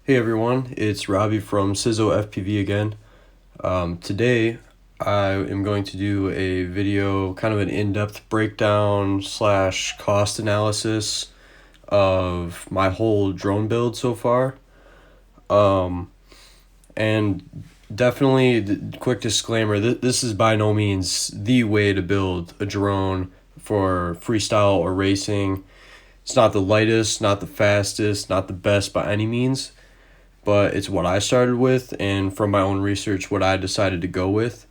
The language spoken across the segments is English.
Hey everyone, it's Robbie from Syzz-O FPV again. Today I am going to do a video, kind of an in-depth breakdown slash cost analysis of my whole drone build so far. Um, and definitely, quick disclaimer, this is by no means the way to build a drone for freestyle or racing. It's not the lightest, not the fastest, not the best by any means, but it's what I started with, and from my own research, what I decided to go with.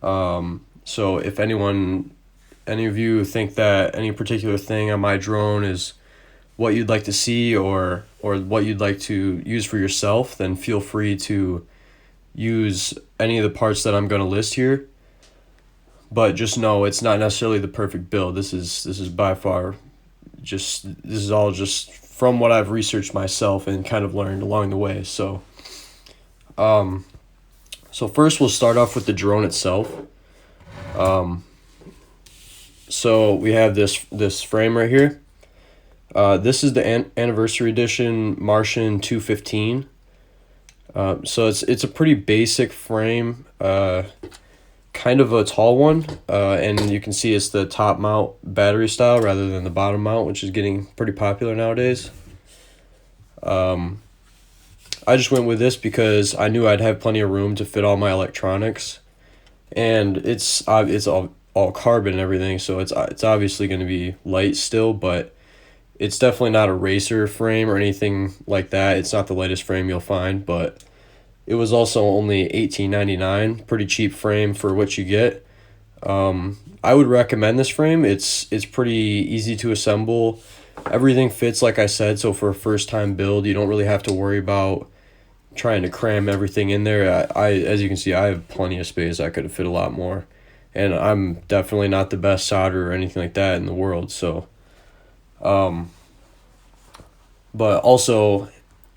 So if any of you think that any particular thing on my drone is what you'd like to see, or what you'd like to use for yourself, then feel free to use any of the parts that I'm going to list here. But just know it's not necessarily the perfect build. This is by far this is all just from what I've researched myself and kind of learned along the way. Um, so first we'll start off with the drone itself. Um, so we have this frame right here. This is the anniversary edition Martian 215. So it's a pretty basic frame, kind of a tall one, and you can see it's the top mount battery style rather than the bottom mount, which is getting pretty popular nowadays. I just went with this because I knew I'd have plenty of room to fit all my electronics, and it's all carbon and everything, so it's obviously going to be light still, but it's definitely not a racer frame or anything like that. It's not the lightest frame you'll find, but it was also only $18.99, pretty cheap frame for what you get. I would recommend this frame. It's pretty easy to assemble. Everything fits, like I said, so for a first time build, you don't really have to worry about trying to cram everything in there. As you can see, I have plenty of space. I could have fit a lot more, and I'm definitely not the best solderer or anything like that in the world. So, but also,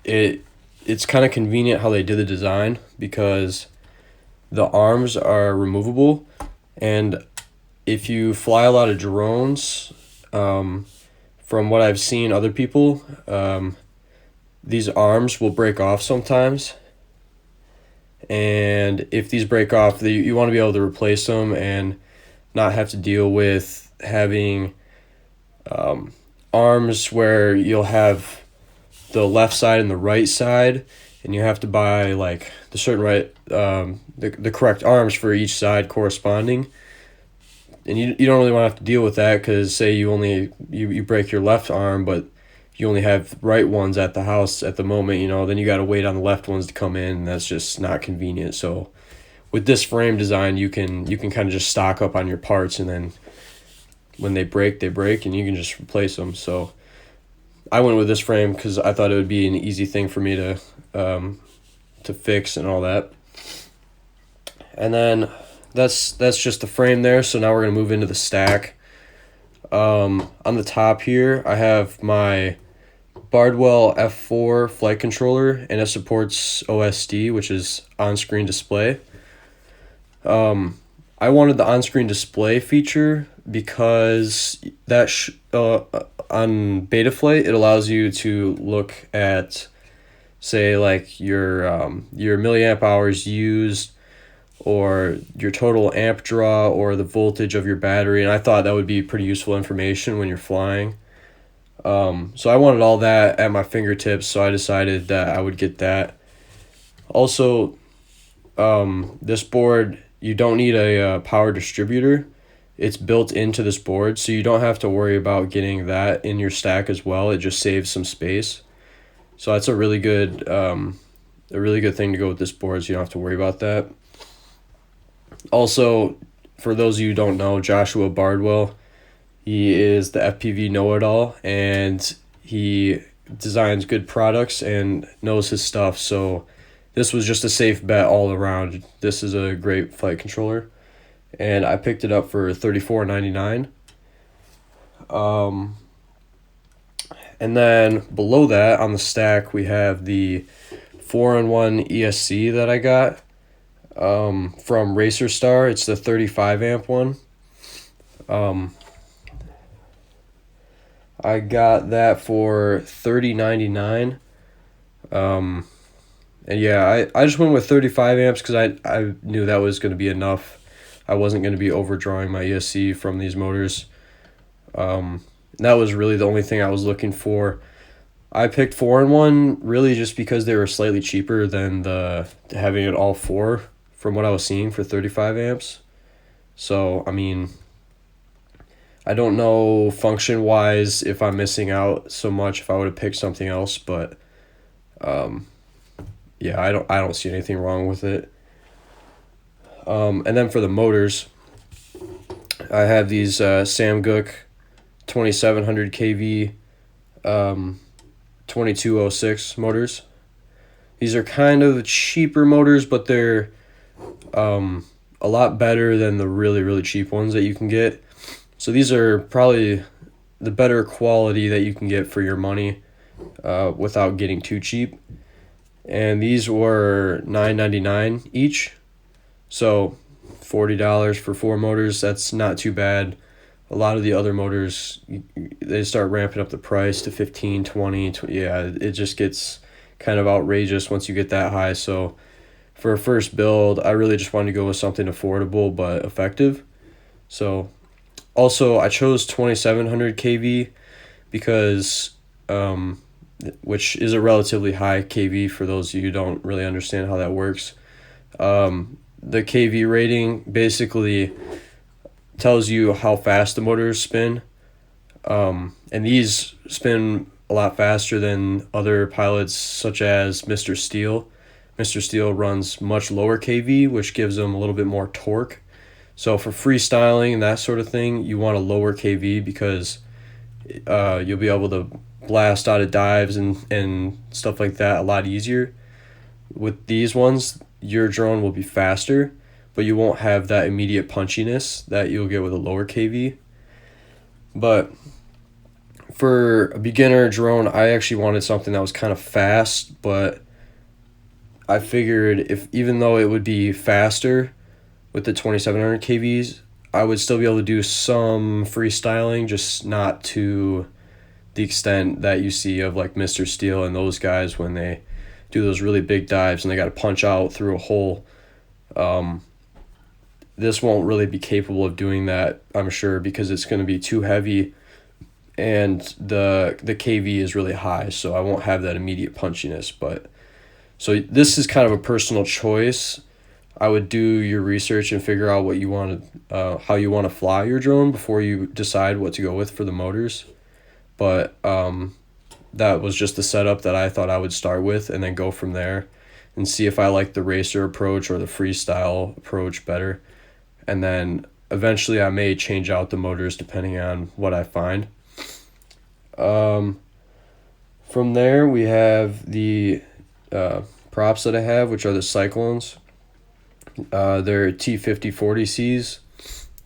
it's kind of convenient how they did the design because the arms are removable, and if you fly a lot of drones, from what I've seen other people, these arms will break off sometimes, and if these break off, you want to be able to replace them and not have to deal with having arms where you'll have the left side and the right side, and you have to buy like the certain the correct arms for each side corresponding, and you don't really want to have to deal with that, because say you break your left arm, but you only have right ones at the house at the moment, then you got to wait on the left ones to come in, and that's just not convenient. So with this frame design, you can kind of just stock up on your parts, and then when they break, and you can just replace them. So I went with this frame because I thought it would be an easy thing for me to fix and all that. And then that's just the frame there. So now we're gonna move into the stack. On the top here, I have my Bardwell F4 flight controller, and it supports OSD, which is on-screen display. I wanted the on-screen display feature because on Betaflight, it allows you to look at, say, like your milliamp hours used, or your total amp draw, or the voltage of your battery, and I thought that would be pretty useful information when you're flying. So I wanted all that at my fingertips, so I decided that I would get that. Also, this board, you don't need a power distributor. It's built into this board, so you don't have to worry about getting that in your stack as well. It just saves some space. So that's a really good thing to go with this board, so you don't have to worry about that. Also, for those of you who don't know, Joshua Bardwell, he is the FPV know-it-all, and he designs good products and knows his stuff. So this was just a safe bet all around. This is a great flight controller, and I picked it up for $34.99. And then below that on the stack, we have the 4-in-1 ESC that I got from Racer Star. It's the 35 amp one. I got that for $30.99. And yeah, I just went with 35 amps because I knew that was going to be enough. I wasn't going to be overdrawing my ESC from these motors. That was really the only thing I was looking for. I picked 4-in-1 really just because they were slightly cheaper than the having it all four from what I was seeing for 35 amps. So, I mean, I don't know function wise if I'm missing out so much if I would have picked something else, but yeah, I don't see anything wrong with it. And then for the motors, I have these Samguk 2700 kV 2206 motors. These are kind of cheaper motors, but they're a lot better than the really, really cheap ones that you can get. So these are probably the better quality that you can get for your money without getting too cheap. And these were $9.99 each. So $40 for 4 motors, that's not too bad. A lot of the other motors, they start ramping up the price to 15, 20. Yeah, it just gets kind of outrageous once you get that high. So for a first build, I really just wanted to go with something affordable but effective. So also I chose 2700 kV because which is a relatively high kV for those of you who don't really understand how that works. The kV rating basically tells you how fast the motors spin. And these spin a lot faster than other pilots such as Mr. Steel. Mr. Steel runs much lower kV, which gives them a little bit more torque. So for freestyling and that sort of thing, you want a lower kV because you'll be able to blast out of dives and stuff like that a lot easier. With these ones, your drone will be faster, but you won't have that immediate punchiness that you'll get with a lower kV. But for a beginner drone, I actually wanted something that was kind of fast, but I figured if even though it would be faster with the 2700 kVs, I would still be able to do some freestyling, just not to the extent that you see of like Mr. Steel and those guys when they do those really big dives and they got to punch out through a hole. This won't really be capable of doing that, I'm sure, because it's going to be too heavy and the kV is really high, so I won't have that immediate punchiness. But so this is kind of a personal choice. I would do your research and figure out what you want to, how you want to fly your drone before you decide what to go with for the motors. But that was just the setup that I thought I would start with and then go from there and see if I like the racer approach or the freestyle approach better. And then eventually I may change out the motors depending on what I find. From there we have the props that I have, which are the Cyclones. They're T5040Cs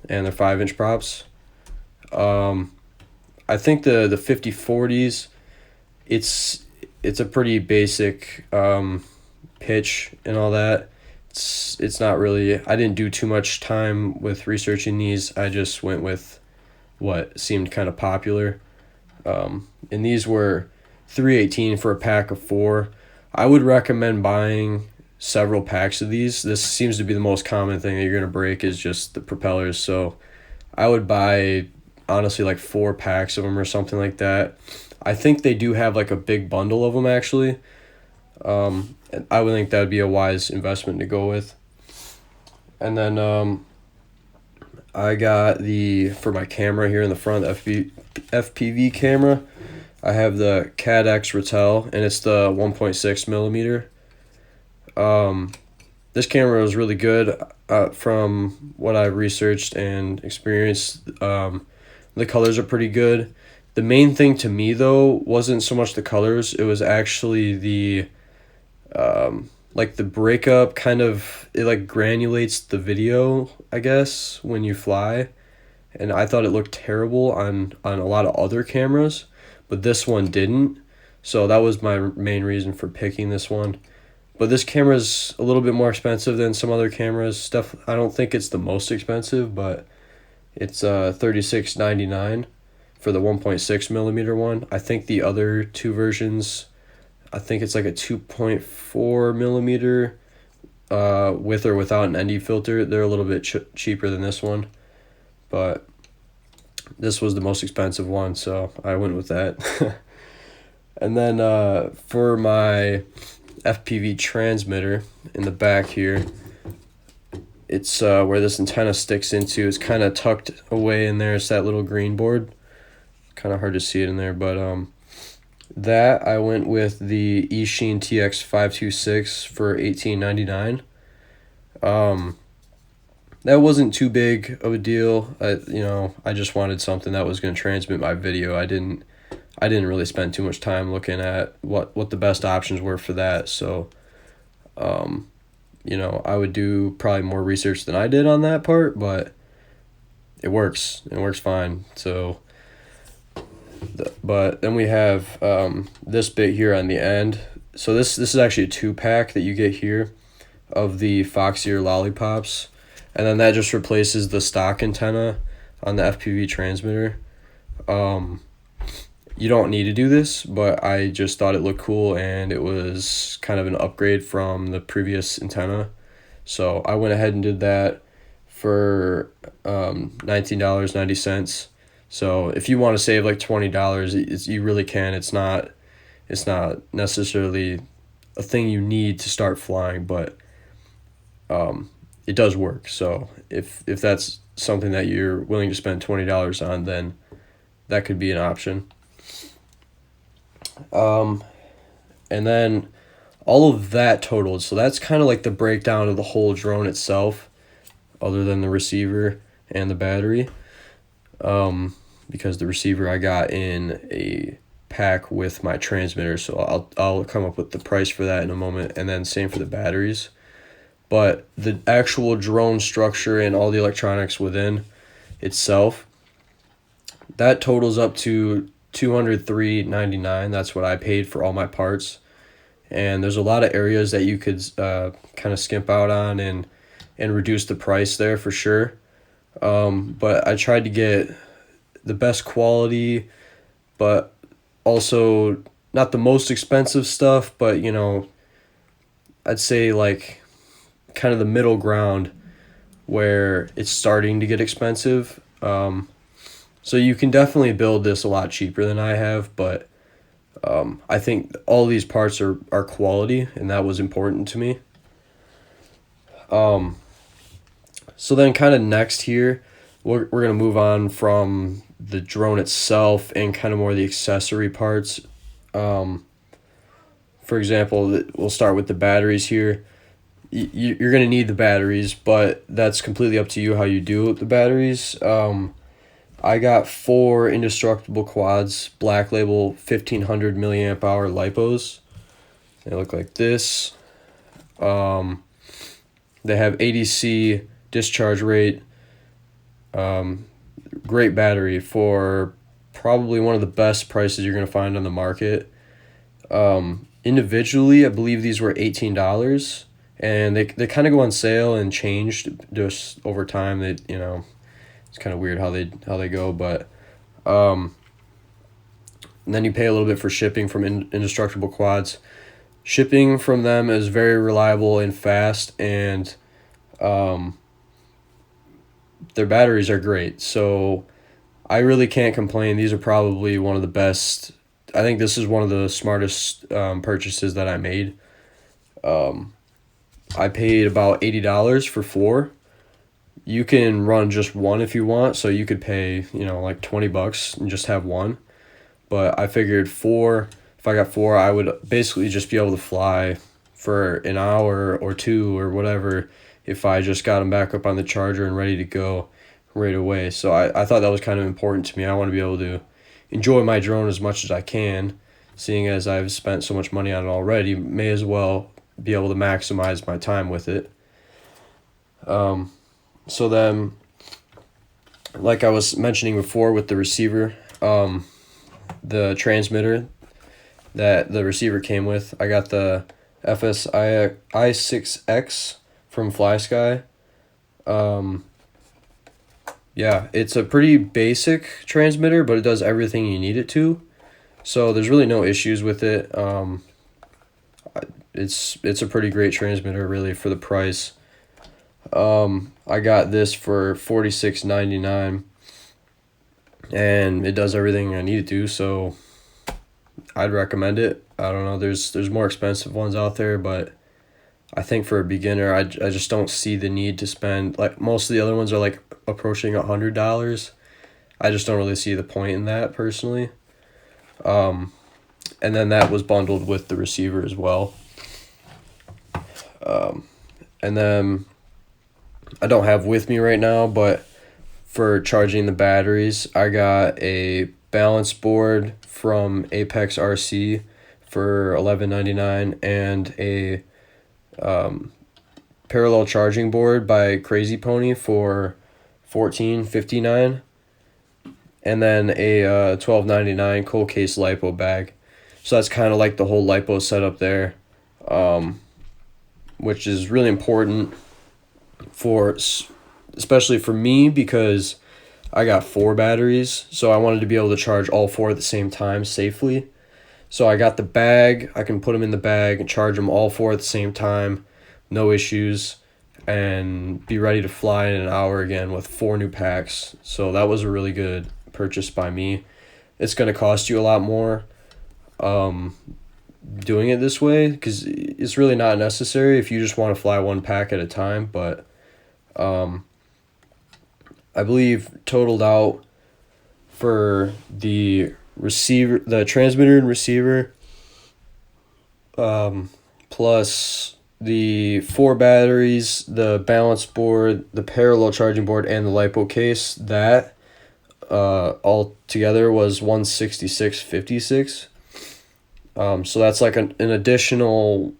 and they're 5-inch props. I think the 5040s, it's a pretty basic pitch and all that. It's not really, I didn't do too much time with researching these. I just went with what seemed kind of popular. And these were $318 for a pack of 4. I would recommend buying several packs of these. This seems to be the most common thing that you're going to break is just the propellers. So I would buy honestly like 4 packs of them or something like that. I think they do have like a big bundle of them actually. And I would think that would be a wise investment to go with. And then I got for my camera here in the front, FPV camera, I have the CAD-X Ratel, and it's the 1.6 millimeter. This camera was really good from what I researched and experienced. The colors are pretty good. The main thing to me, though, wasn't so much the colors. It was actually the like the breakup kind of, it like granulates the video, I guess, when you fly. And I thought it looked terrible on a lot of other cameras, but this one didn't. So that was my main reason for picking this one. But this camera's a little bit more expensive than some other cameras. I don't think it's the most expensive, but it's $36.99 for the 1.6 millimeter one. I think the other two versions I think it's like a 2.4 millimeter with or without an ND filter. They're a little bit cheaper than this one, but this was the most expensive one, so I went with that. And then for my FPV transmitter in the back here, it's where this antenna sticks into. It's kind of tucked away in there. It's that little green board. Kind of hard to see it in there, but that I went with the Eachine TX526 for $18.99. That wasn't too big of a deal. I just wanted something that was going to transmit my video. I didn't really spend too much time looking at what the best options were for that. So, I would do probably more research than I did on that part, but it works. It works fine. So, but then we have this bit here on the end. So this is actually a 2-pack that you get here of the Fox Ear lollipops, and then that just replaces the stock antenna on the FPV transmitter. You don't need to do this, but I just thought it looked cool, and it was kind of an upgrade from the previous antenna. So I went ahead and did that for $19.90. So if you want to save like $20, you really can. It's not necessarily a thing you need to start flying, but it does work. So if that's something that you're willing to spend $20 on, then that could be an option. And then all of that totaled, so that's kind of like the breakdown of the whole drone itself, other than the receiver and the battery, because the receiver I got in a pack with my transmitter, so I'll come up with the price for that in a moment, and then same for the batteries. But the actual drone structure and all the electronics within itself, that totals up to $203.99. That's what I paid for all my parts. And there's a lot of areas that you could kind of skimp out on and reduce the price there for sure. But I tried to get the best quality, but also not the most expensive stuff, but I'd say like kind of the middle ground where it's starting to get expensive. So you can definitely build this a lot cheaper than I have, but I think all these parts are quality, and that was important to me. So then kind of next here, we're going to move on from the drone itself and kind of more the accessory parts. For example, we'll start with the batteries here. You're going to need the batteries, but that's completely up to you how you do the batteries. I got 4 indestructible quads, Black Label 1500 milliamp hour lipos. They look like this. They have ADC discharge rate. Great battery for probably one of the best prices you're going to find on the market. Individually, I believe these were $18, and they kind of go on sale and changed just over time. It's kind of weird how they go, but and then you pay a little bit for shipping from indestructible quads. Shipping from them is very reliable and fast, and their batteries are great. So I really can't complain. These are probably one of the best. I think this is one of the smartest purchases that I made. I paid about $80 for 4. You can run just one if you want, so you could pay, like $20 and just have one. But I figured 4, if I got 4, I would basically just be able to fly for an hour or 2 or whatever if I just got them back up on the charger and ready to go right away. So I thought that was kind of important to me. I want to be able to enjoy my drone as much as I can, seeing as I've spent so much money on it already. May as well be able to maximize my time with it. So then, like I was mentioning before with the receiver, the transmitter that the receiver came with, I got the FSI i6X from FlySky. Yeah, it's a pretty basic transmitter, but it does everything you need it to. So there's really no issues with it. it's a pretty great transmitter really for the price. I got this for $46.99, and it does everything I need it to, so I'd recommend it. I don't know, there's more expensive ones out there, but I think for a beginner, I just don't see the need to spend, like, most of the other ones are like approaching $100. I just don't really see the point in that personally. And then that was bundled with the receiver as well. And then I don't have with me right now, but for charging the batteries, I got a balance board from Apex RC for $11.99 and a parallel charging board by Crazy Pony for $14.59, and then a $12.99 cold case lipo bag. So that's kind of like the whole lipo setup there, which is really important for, especially for me, because I got 4 batteries, so I wanted to be able to charge all 4 at the same time safely. So I got the bag, I can put them in the bag and charge them all 4 at the same time, no issues, and be ready to fly in an hour again with 4 new packs. So that was a really good purchase by me. It's going to cost you a lot more doing it this way, because it's really not necessary if you just want to fly 1 pack at a time, but I believe totaled out for the receiver, the transmitter and receiver, plus the 4 batteries, the balance board, the parallel charging board, and the lipo case, that all together was $166.56. So that's like an additional,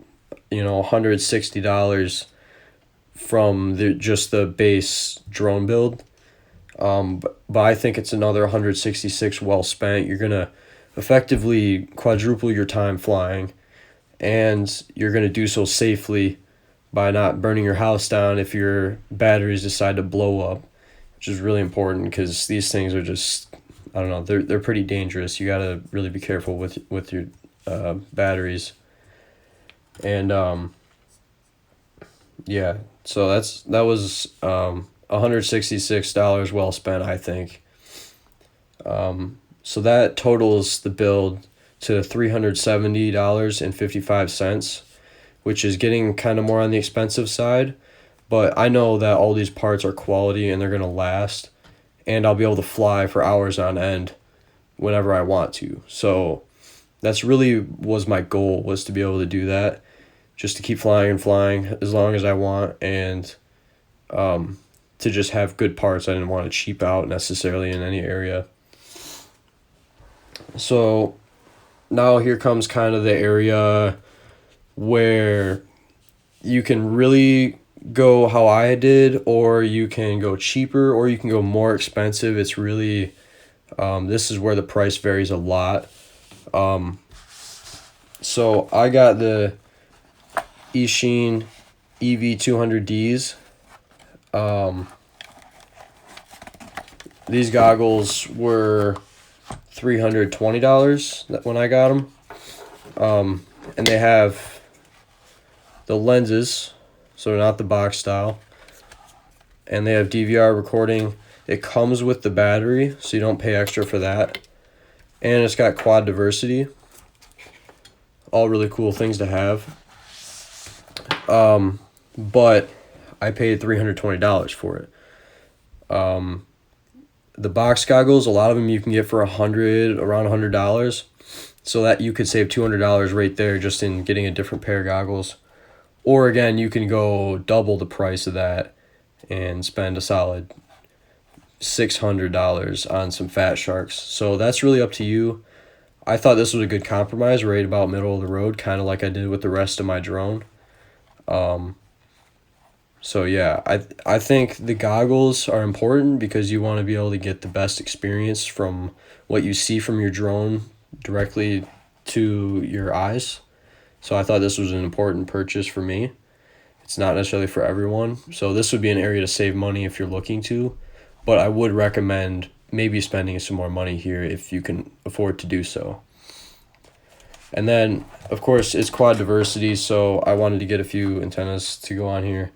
$160 from just the base drone build. But I think it's another $166 well spent. You're going to effectively quadruple your time flying, and you're going to do so safely by not burning your house down if your batteries decide to blow up, which is really important, because these things are just, I don't know, they're pretty dangerous. You got to really be careful with your batteries. And yeah, so that was $166 well spent, I think. So that totals the build to $370.55, which is getting kind of more on the expensive side, but I know that all these parts are quality and they're going to last, and I'll be able to fly for hours on end whenever I want to. So that's really was my goal, was to be able to do that, just to keep flying and flying as long as I want, and to just have good parts. I didn't want to cheap out necessarily in any area. So now here comes kind of the area where you can really go how I did, or you can go cheaper, or you can go more expensive. It's really, this is where the price varies a lot. So I got the Eachine EV200Ds. These goggles were $320 when I got them. And they have the lenses, so not the box style, and they have DVR recording. It comes with the battery, so you don't pay extra for that, and it's got quad diversity. All really cool things to have. But I paid $320 for it. The box goggles, a lot of them you can get for around $100, so that you could save $200 right there just in getting a different pair of goggles. Or again, you can go double the price of that and spend a solid $600 on some Fat Sharks. So that's really up to you. I thought this was a good compromise, right about middle of the road, kind of like I did with the rest of my drone. So yeah, I think the goggles are important because you want to be able to get the best experience from what you see from your drone directly to your eyes. So I thought this was an important purchase for me. It's not necessarily for everyone, so this would be an area to save money if you're looking to, but I would recommend maybe spending some more money here if you can afford to do so. And then, of course, it's quad diversity, so I wanted to get a few antennas to go on here.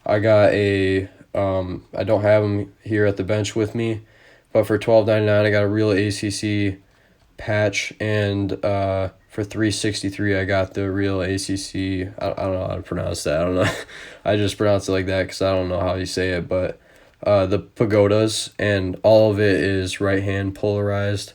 I got a, I don't have them here at the bench with me, but for $12.99 I got a real ACC patch, and for $3.63 I got the real ACC. I don't know how to pronounce that. I don't know. I just pronounce it like that because I don't know how you say it, but the pagodas, and all of it is right hand polarized.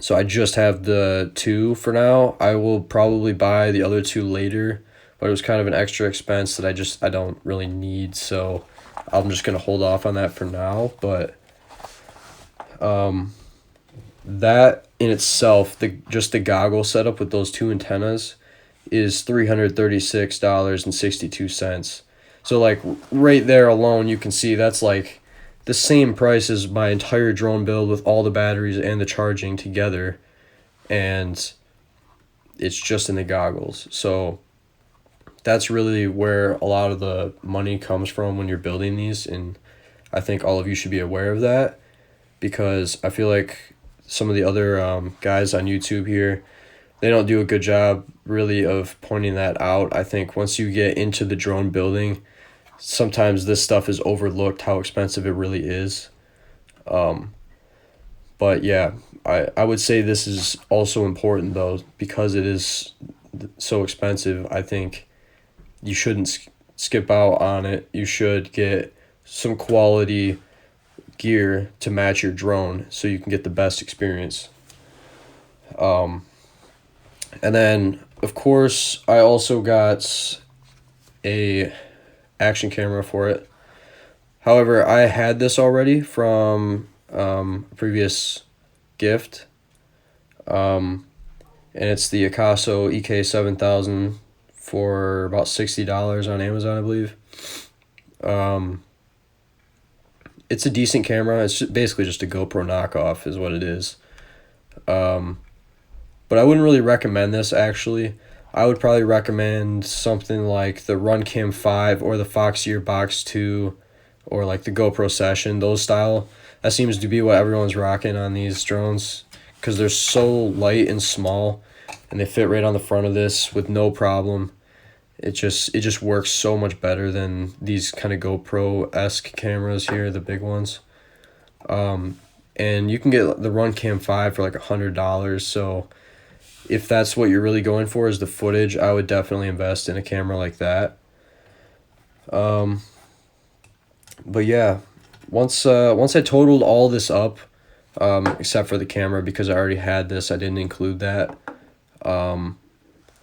So I just have the two for now. I will probably buy the other two later, but it was kind of an extra expense that I don't really need, so I'm just gonna hold off on that for now. But that in itself, just the goggle setup with those two antennas is $336.62. So like right there alone, you can see that's like the same price as my entire drone build with all the batteries and the charging together, and it's just in the goggles. So that's really where a lot of the money comes from when you're building these, and I think all of you should be aware of that, because I feel like some of the other guys on YouTube here, they don't do a good job really of pointing that out. I think once you get into the drone building, sometimes this stuff is overlooked, how expensive it really is. But yeah, I would say this is also important though, because it is so expensive. I think you shouldn't skip out on it. You should get some quality gear to match your drone so you can get the best experience. And then of course I also got a action camera for it. However, I had this already from a previous gift, and it's the Akaso EK7000 for about $60 on Amazon, I believe. It's a decent camera. It's basically just a GoPro knockoff is what it is. But I wouldn't really recommend this, actually. I would probably recommend something like the Runcam 5 or the Foxeer Box 2 or like the GoPro Session, those style. That seems to be what everyone's rocking on these drones because they're so light and small, and they fit right on the front of this with no problem. It just works so much better than these kind of GoPro-esque cameras here, the big ones. And you can get the Runcam 5 for like $100, so if that's what you're really going for is the footage, I would definitely invest in a camera like that. But yeah, once I totaled all this up, except for the camera, because I already had this, I didn't include that.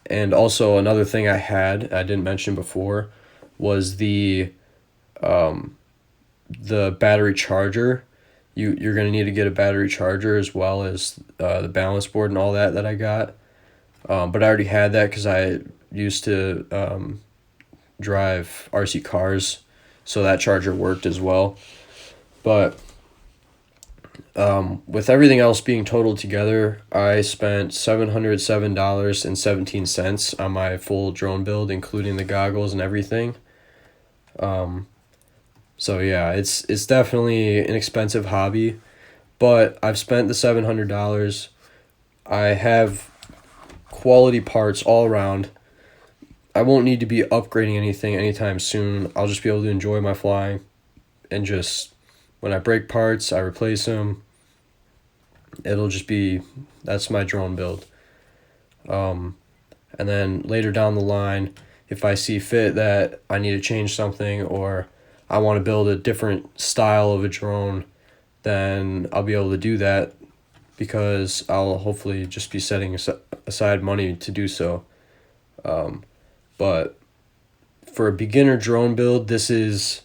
And also another thing I didn't mention before, was the battery charger. You're going to need to get a battery charger as well as the balance board and all that I got. But I already had that because I used to drive RC cars, so that charger worked as well. But with everything else being totaled together, I spent $707.17 on my full drone build, including the goggles and everything. So yeah, it's definitely an expensive hobby, but I've spent the $700. I have quality parts all around. I won't need to be upgrading anything anytime soon. I'll just be able to enjoy my flying, and just when I break parts, I replace them. It'll just be, that's my drone build. And then later down the line, if I see fit that I need to change something, or I want to build a different style of a drone, then I'll be able to do that, because I'll hopefully just be setting aside money to do so. But for a beginner drone build, this is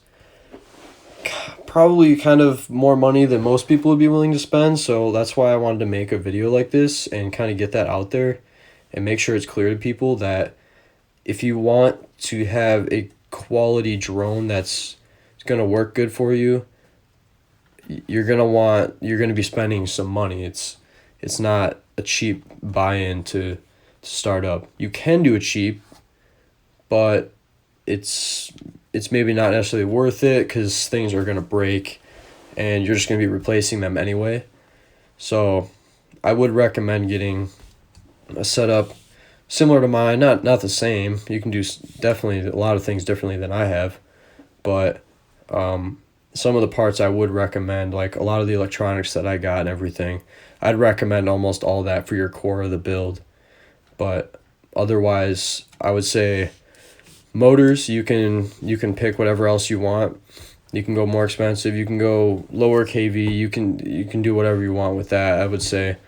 probably kind of more money than most people would be willing to spend, so that's why I wanted to make a video like this and kind of get that out there and make sure it's clear to people that if you want to have a quality drone that's going to work good for you, you're going to be spending some money. It's not a cheap buy-in to start up. You can do it cheap, but it's maybe not necessarily worth it, because things are going to break and you're just going to be replacing them anyway. So I would recommend getting a setup similar to mine, not the same. You can do definitely a lot of things differently than I have, but some of the parts I would recommend, like a lot of the electronics that I got and everything, I'd recommend almost all that for your core of the build. But otherwise, I would say motors, you can pick whatever else you want. You can go more expensive, you can go lower kV, you can do whatever you want with that, I would say.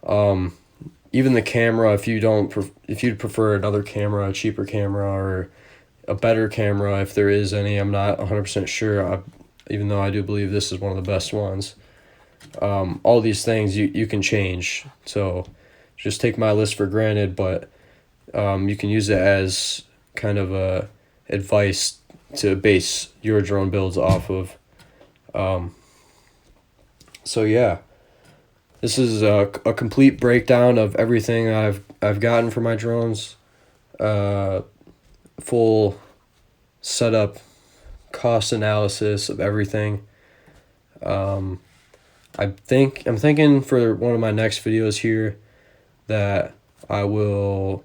Even the camera, if you'd prefer another camera, a cheaper camera, or a better camera, if there is any, I'm not 100% sure, even though I do believe this is one of the best ones. All these things you can change, so just take my list for granted, but you can use it as kind of a advice to base your drone builds off of. So yeah, this is a complete breakdown of everything I've gotten for my drones. Full setup, cost analysis of everything. I'm thinking for one of my next videos here that I will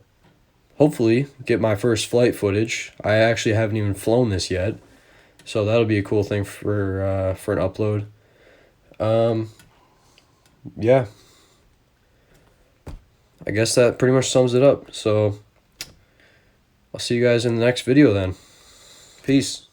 hopefully get my first flight footage. I actually haven't even flown this yet, so that'll be a cool thing for an upload. Yeah, I guess that pretty much sums it up. So I'll see you guys in the next video then. Peace.